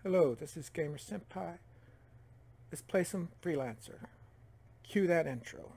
Hello, this is Gamer Sempai. Let's play some Freelancer. Cue that intro.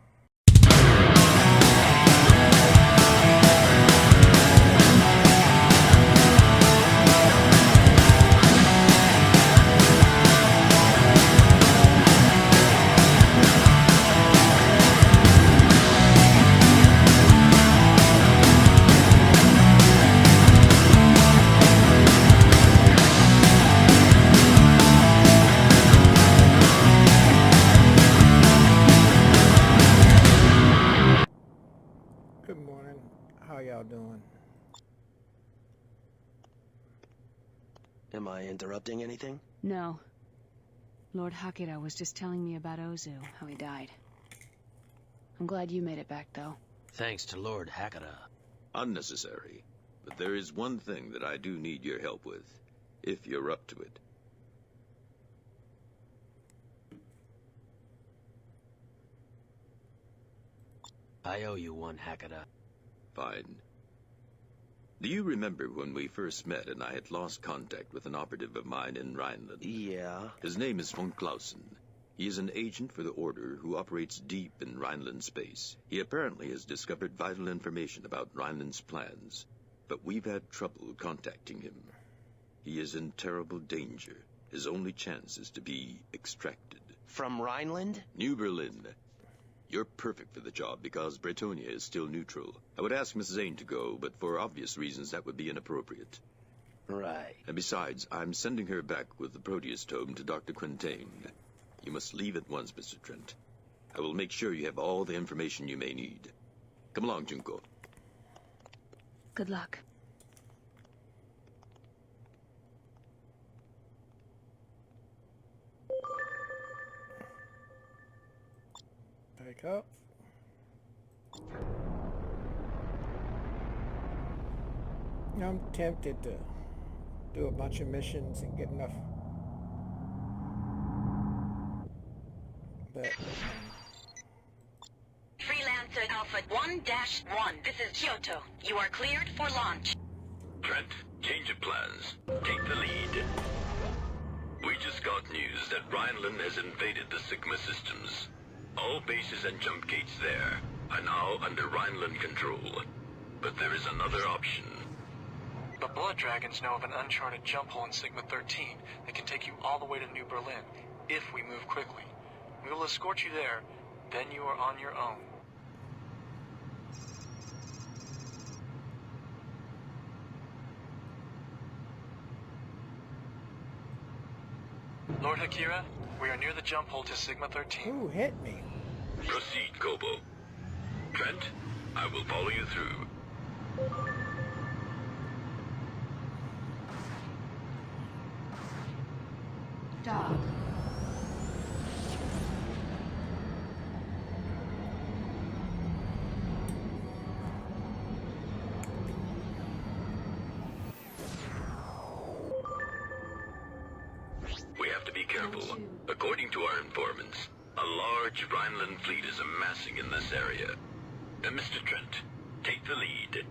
Good morning. How y'all doing? Am I interrupting anything? No. Lord Hakira was just telling me about Ozu, how he died. I'm glad you made it back, though. Thanks to Lord Hakira. Unnecessary. But there is one thing that I do need your help with, if you're up to it. I owe you one, Hakira. Fine. Do you remember when we first met and I had lost contact with an operative of mine in Rhineland? Yeah? His name is von Clausen. He is an agent for the Order who operates deep in Rhineland space. He apparently has discovered vital information about Rhineland's plans, but we've had trouble contacting him. He is in terrible danger. His only chance is to be extracted. From Rhineland? New Berlin. You're perfect for the job because Bretonia is still neutral. I would ask Miss Zane to go, but for obvious reasons that would be inappropriate. Right. And besides, I'm sending her back with the Proteus tome to Dr. Quintain. You must leave at once, Mr. Trent. I will make sure you have all the information you may need. Come along, Junko. Good luck. Back up. I'm tempted to do a bunch of missions and get enough. But Freelancer Alpha 1-1, this is Kyoto. You are cleared for launch. Trent, change of plans. Take the lead. We just got news that Rhineland has invaded the Sigma systems. All bases and jump gates there are now under Rhineland control. But there is another option. The Blood Dragons know of an uncharted jump hole in Sigma 13 that can take you all the way to New Berlin, if we move quickly. We will escort you there, then you are on your own. Lord Hakira, we are near the jump hole to Sigma 13. who hit me? Proceed, Kobo. Trent, I will follow you through. Dog. We have to be careful. According to our informants, a large Rhineland fleet is amassing in this area. Mr. Trent, take the lead.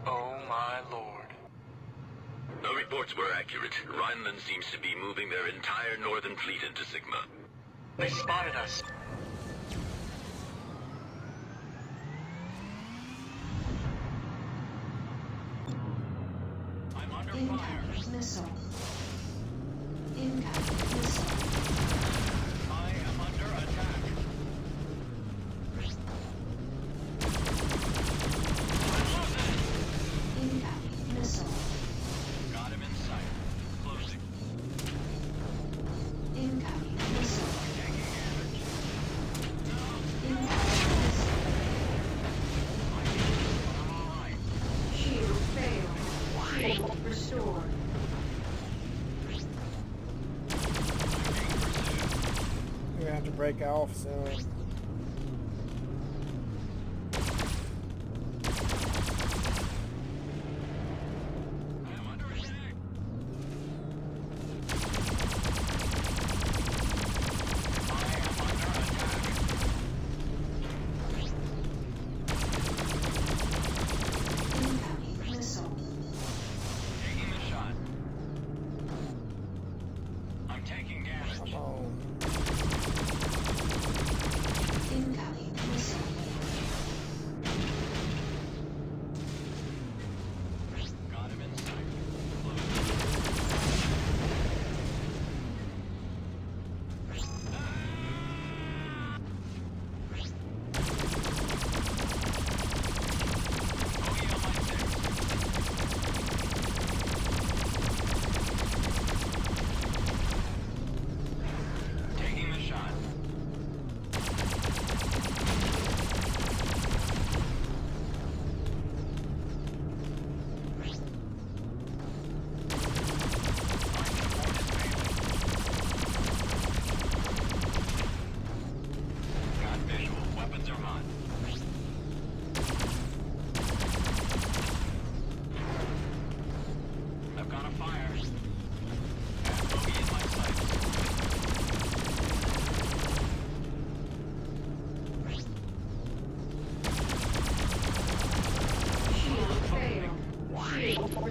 Oh my lord. Our reports were accurate. Rhineland seems to be moving their entire northern fleet into Sigma. They spotted us. Incoming missile. Incoming missile. I am under attack. Incoming missile. Got him in sight. Closing. Incoming missile. Taking damage. Incoming missile. I'm all right. Shield failed. Shield restored. We're gonna have to break off soon. I am under attack. I am under attack.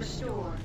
restored.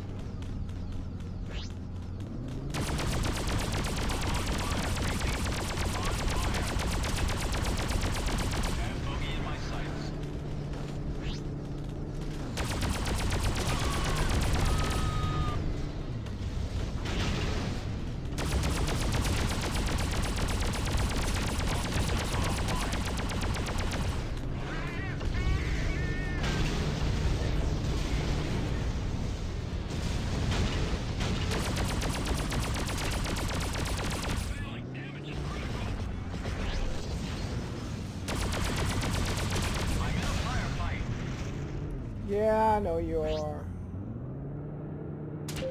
Yeah, I know you are.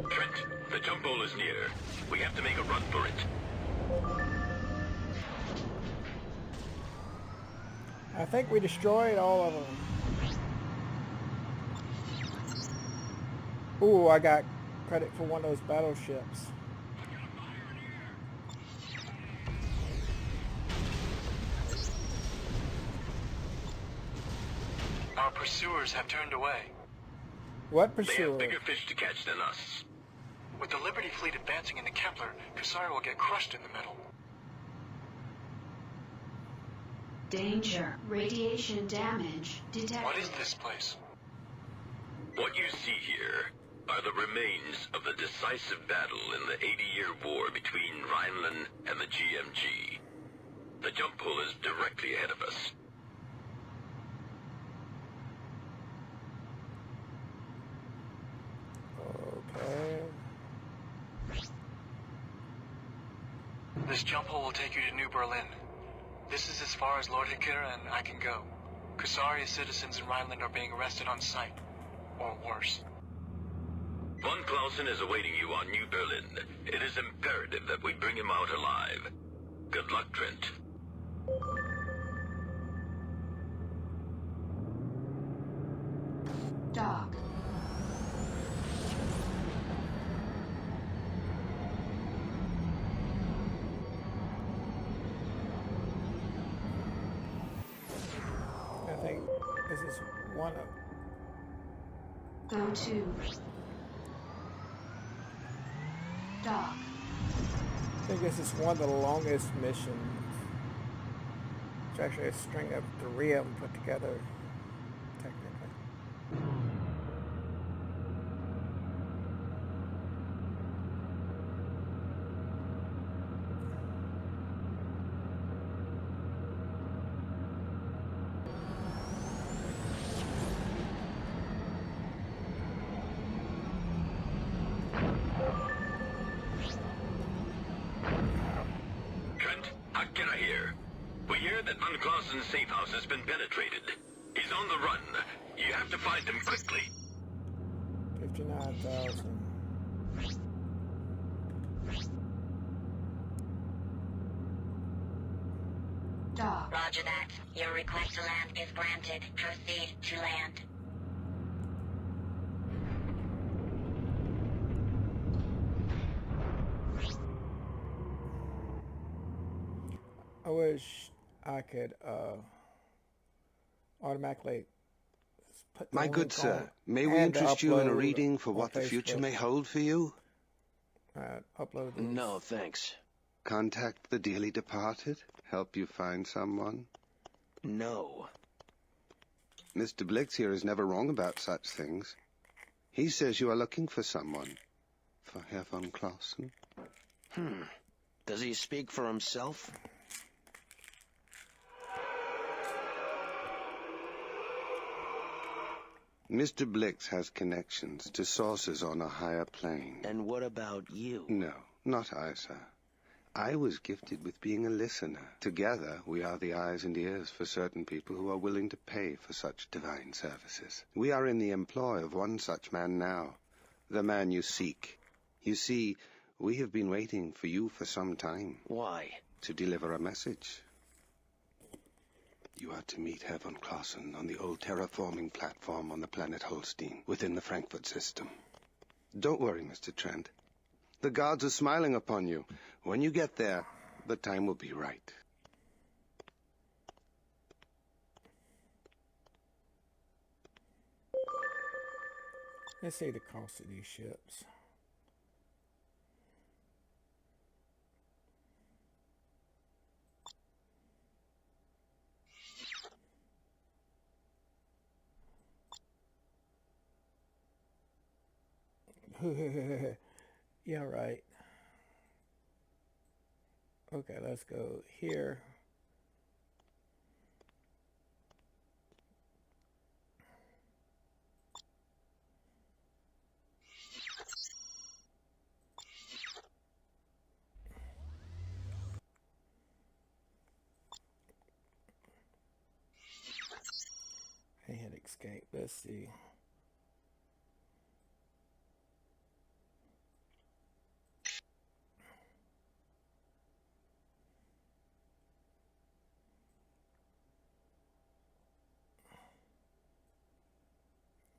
Trent, the jump hole is near. We have to make a run for it. I think we destroyed all of them. Ooh, I got credit for one of those battleships. Our pursuers have turned away. What They have pursuer? bigger fish to catch than us. With the Liberty fleet advancing into Kepler, Kusari will get crushed in the middle. Danger. Radiation damage detected. What is this place? What you see here are the remains of the decisive battle in the 80-year war between Rhineland and the GMG. The jump hole is directly ahead of us. Okay. This jump hole will take you to New Berlin. This is as far as Lord Hikira and I can go. Kusari's citizens in Rhineland are being arrested on sight. Or worse. Von Clausen is awaiting you on New Berlin. It is imperative that we bring him out alive. Good luck, Trent. Dock. I think this is one of. Go to. Dock. I think this is one of the longest missions. It's actually a string of 3 of them put together, technically. Trent, Hikira here. We hear that Von Clausen's safe house has been penetrated. He's on the run. You have to find him quickly. 59,000. Dock. Roger that. Your request to land is granted. Proceed to land. I wish I could automatically put the My good link sir, on may we and interest you in a upload reading for on what the future Facebook. may hold for you? Upload these. No, thanks. Contact the dearly departed? Help you find someone? No. Mr. Blix here is never wrong about such things. He says you are looking for someone. For Herr von Clausen? Does he speak for himself? Mr. Blix has connections to sources on a higher plane. And what about you? No, not I, sir. I was gifted with being a listener. Together, we are the eyes and ears for certain people who are willing to pay for such divine services. We are in the employ of one such man now, the man you seek. You see, we have been waiting for you for some time. Why? To deliver a message. You are to meet Herr von Clausen on the old terraforming platform on the planet Holstein, within the Frankfurt system. Don't worry, Mr. Trent. The gods are smiling upon you. When you get there, the time will be right. Let's see the cost of these ships. Yeah, right. Okay, let's go here. I had escape. Let's see.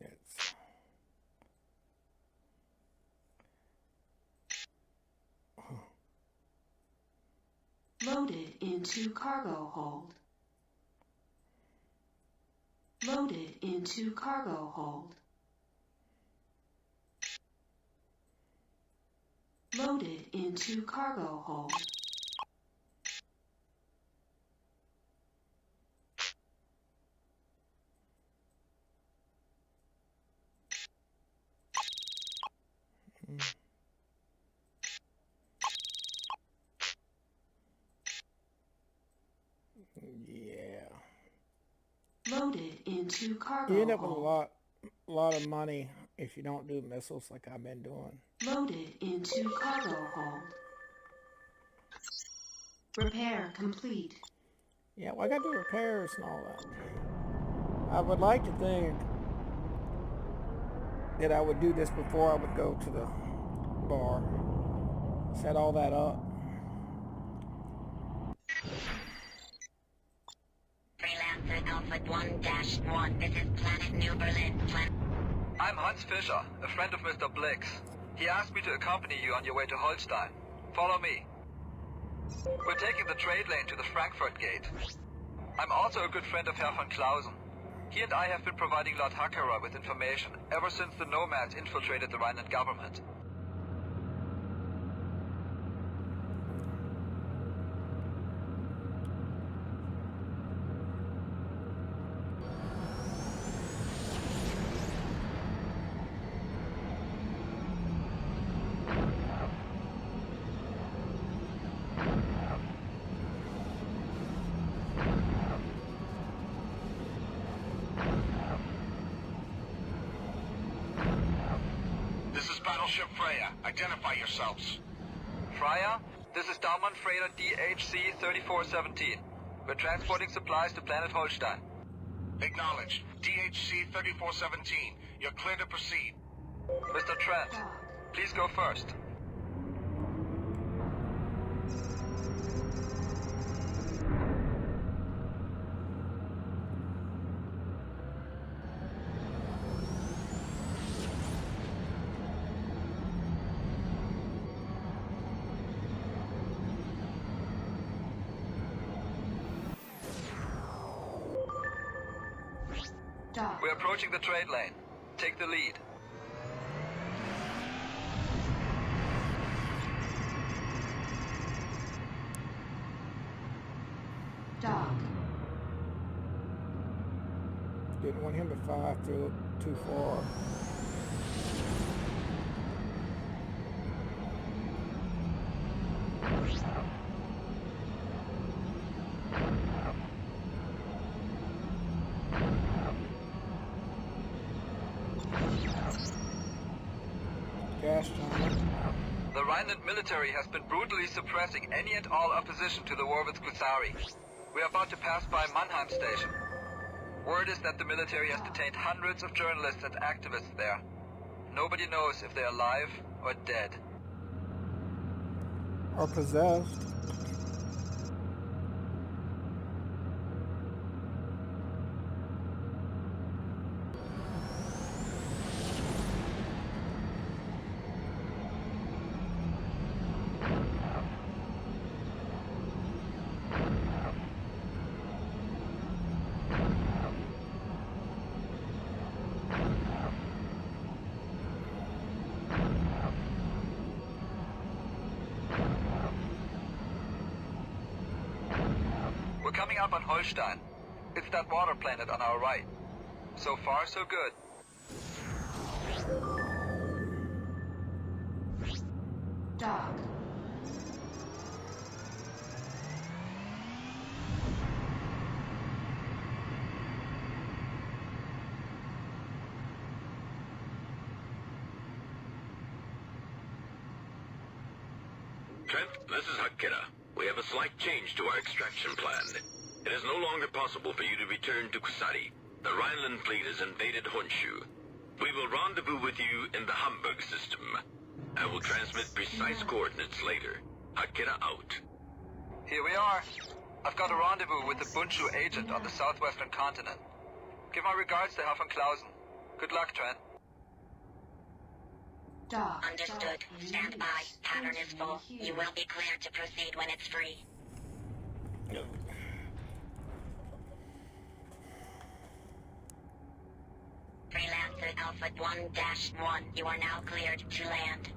That's Loaded into cargo hold. Loaded into cargo hold. Loaded into cargo hold. yeah. Loaded into cargo You end up with hold. a lot of money if you don't do missiles like I've been doing. Loaded into cargo hold. Repair complete. Yeah, well, I got to do repairs and all that. I would like to think that I would do this before I would go to the bar. Set all that up. Freelancer Alpha 1-1. This is Planet New Berlin. I'm Hans Fischer, a friend of Mr. Blix. He asked me to accompany you on your way to Holstein. Follow me. We're taking the trade lane to the Frankfurt Gate. I'm also a good friend of Herr von Clausen. He and I have been providing Lord Hakera with information ever since the nomads infiltrated the Rhineland government. This is Battleship Freya. Identify yourselves. Freya, this is Daumann Freighter DHC 3417. We're transporting supplies to Planet Holstein. Acknowledged. DHC 3417. You're clear to proceed. Mr. Trent, please go first. Dock. We're approaching the trade lane. Take the lead. Dock. Didn't want him to fly through too far. Gas time. The Rhineland military has been brutally suppressing any and all opposition to the war with Kusari. We are about to pass by Mannheim Station. Word is that the military has detained hundreds of journalists and activists there. Nobody knows if they're alive or dead. Or possessed. up on Holstein. It's that water planet on our right. So far, so good. Dock. Trent, this is Hakira. We have a slight change to our extraction plan. It is no longer possible for you to return to Kusari. The Rhineland fleet has invaded Honshu. We will rendezvous with you in the Hamburg system. I will transmit precise coordinates later. Hakira out. Here we are. I've got a rendezvous with the Bunchu agent on the southwestern continent. Give my regards to Herr von Clausen. Good luck, Trent. Dock. Understood. Stand by. Pattern is full. You will be cleared to proceed when it's free. Freelancer Alpha 1-1. You are now cleared to land.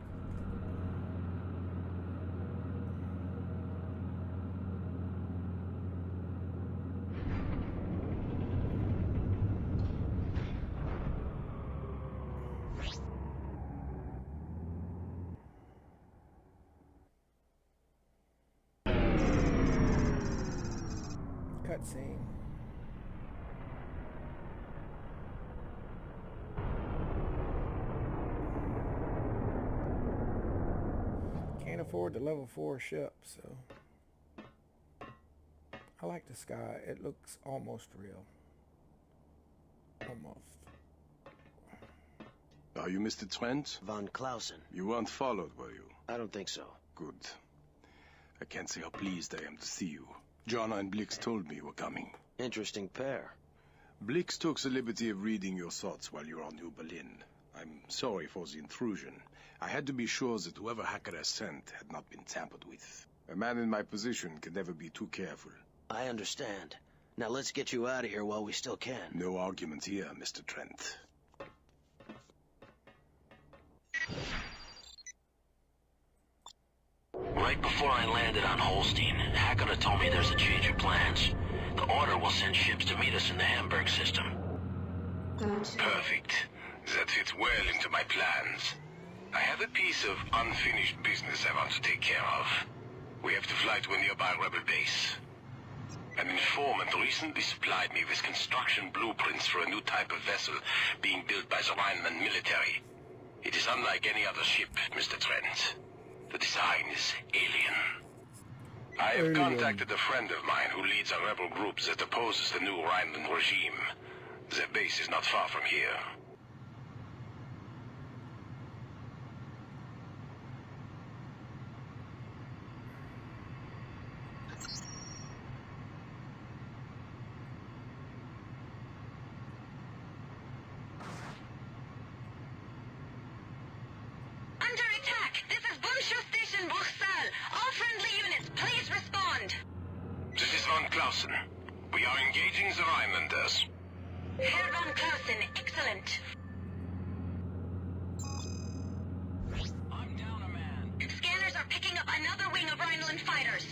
Cutscene. Can't afford the level 4 ship, so I like the sky. It looks almost real. Almost. Are you Mr. Trent? Von Clausen. You weren't followed, were you? I don't think so. Good. I can't say how pleased I am to see you. Jana and Blix told me you were coming. Interesting pair. Blix took the liberty of reading your thoughts while you were on New Berlin. I'm sorry for the intrusion. I had to be sure that whoever Hakira sent had not been tampered with. A man in my position can never be too careful. I understand. Now let's get you out of here while we still can. No argument here, Mr. Trent. Right before I landed on Holstein, Hakira told me there's a change of plans. The Order will send ships to meet us in the Hamburg system. Perfect. That fits well into my plans. I have a piece of unfinished business I want to take care of. We have to fly to a nearby rebel base. An informant recently supplied me with construction blueprints for a new type of vessel being built by the Rhineland military. It is unlike any other ship, Mr. Trent. The design is alien. I have contacted a friend of mine who leads a rebel group that opposes the new Rhineland regime. Their base is not far from here. Under attack! This is Bunchu Station, Bruxelles. All friendly units, please respond. This is von Clausen. We are engaging the Rhinelanders. Herr von Clausen, excellent. I'm down a man. Scanners are picking up another wing of Rhineland fighters.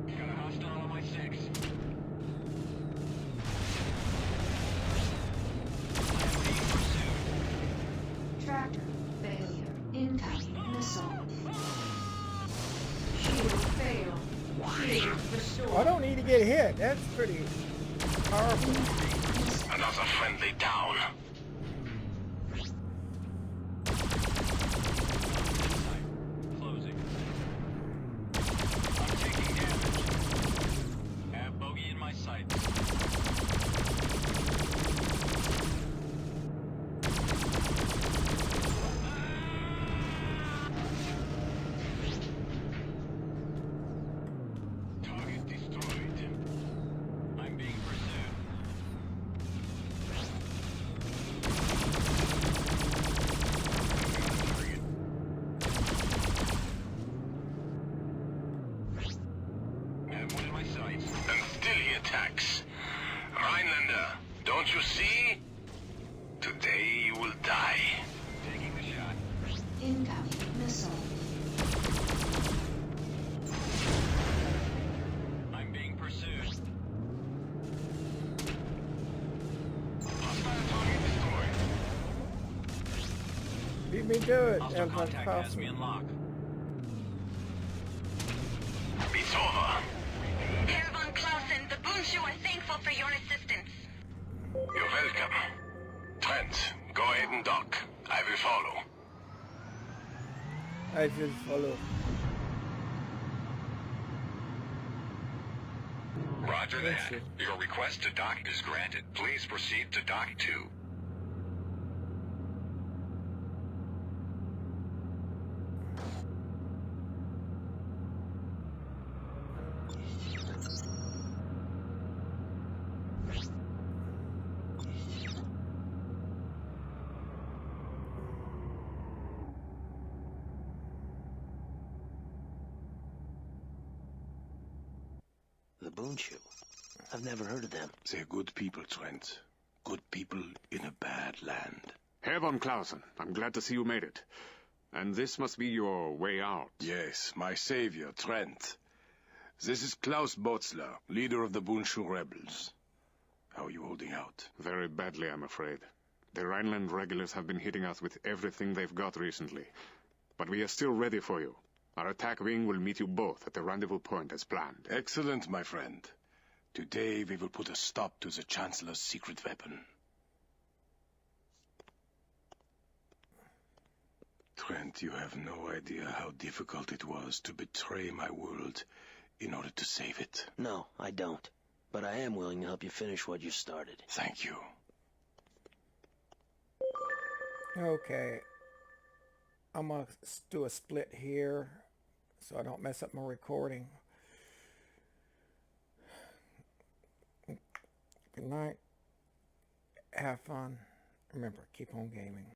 Got a hostile on my 6. Tractor failure. Incoming missile. Shield fail. Shield restored. I don't need to get hit. That's pretty powerful. Another friendly down. Closing. I'm taking damage. Have bogey in my sights. Target destroyed. I'm being pursued. Have one in my sights. And still he attacks. Rhinelander, don't you see? Today you will die. Taking the shot. Incoming missile. Beat me to it, Hostile Elton contact has Carlson. me in lock. It's over. Herr von Clausen, the Bunshu are thankful for your assistance. You're welcome. Trent, go ahead and dock. I will follow. I will follow. Roger Thank you. Your request to dock is granted. Please proceed to dock 2. The Boonshoe. I've never heard of them. They're good people, Trent. Good people in a bad land. Herr von Clausen, I'm glad to see you made it. And this must be your way out. Yes, my savior, Trent. This is Klaus Botzler, leader of the Bunshu rebels. How are you holding out? Very badly, I'm afraid. The Rhineland regulars have been hitting us with everything they've got recently. But we are still ready for you. Our attack wing will meet you both at the rendezvous point as planned. Excellent, my friend. Today we will put a stop to the Chancellor's secret weapon. Trent, you have no idea how difficult it was to betray my world in order to save it. No, I don't. But I am willing to help you finish what you started. Thank you. Okay. I'm going to do a split here so I don't mess up my recording. Good night. Have fun. Remember, keep on gaming.